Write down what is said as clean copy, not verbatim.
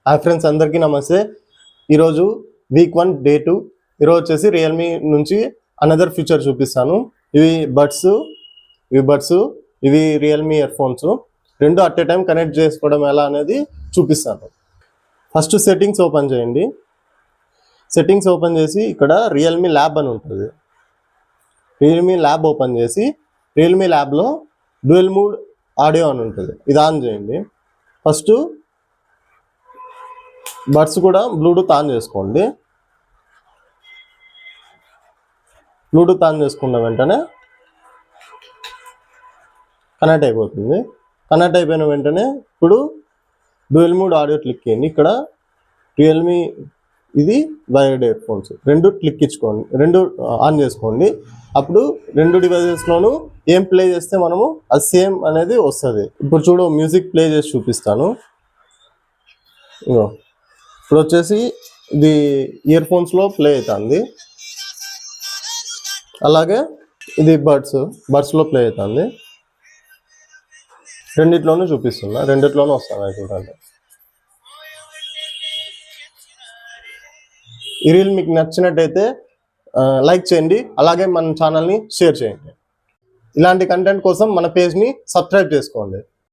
Hi friends, అందరికీ నమస్తే. ఈరోజు వీక్ 1 డే 2. ఈరోజు వచ్చేసి రియల్మీ నుంచి అనదర్ ఫీచర్ చూపిస్తాను. ఇవి బడ్స్, ఇవి రియల్మీ ఇయర్ ఫోన్స్. రెండు అట్ ఏ టైం కనెక్ట్ చేసుకోవడం ఎలా అనేది చూపిస్తాను. ఫస్ట్ సెట్టింగ్స్ ఓపెన్ చేయండి. సెట్టింగ్స్ ఓపెన్ చేసి ఇక్కడ రియల్మీ ల్యాబ్ అని ఉంటుంది. రియల్మీ ల్యాబ్ ఓపెన్ చేసి రియల్మీ ల్యాబ్లో డ్యూయల్ మోడ్ ఆడియో అని ఉంటుంది. ఇది ఆన్ చేయండి. ఫస్ట్ బడ్స్ కూడా బ్లూటూత్ ఆన్ చేసుకోండి. బ్లూటూత్ ఆన్ చేసుకున్న వెంటనే కనెక్ట్ అయిపోతుంది. కనెక్ట్ అయిపోయిన వెంటనే ఇప్పుడు డ్యూయల్ మోడ్ ఆడియో క్లిక్ చేయండి. ఇక్కడ రియల్మీ ఇది వైర్డ్ ఇయర్ ఫోన్స్ రెండు క్లిక్ ఇచ్చుకోండి, రెండు ఆన్ చేసుకోండి. అప్పుడు రెండు డివైజెస్లోనూ ఏం ప్లే చేస్తే మనము అది సేమ్ అనేది వస్తుంది. ఇప్పుడు చూడు, మ్యూజిక్ ప్లే చేసి చూపిస్తాను. ఇప్పుడు వచ్చేసి ఇది ఇయర్ ఫోన్స్లో ప్లే అవుతుంది. అలాగే ఇది బడ్స్లో ప్లే అవుతుంది. రెండిట్లోనూ చూపిస్తున్నా, రెండిట్లోనూ వస్తున్నాయి చూడండి. ఈ రీల్ మీకు నచ్చినట్టయితే లైక్ చేయండి, అలాగే మన ఛానల్ని షేర్ చేయండి. ఇలాంటి కంటెంట్ కోసం మన పేజ్ని సబ్స్క్రైబ్ చేసుకోండి.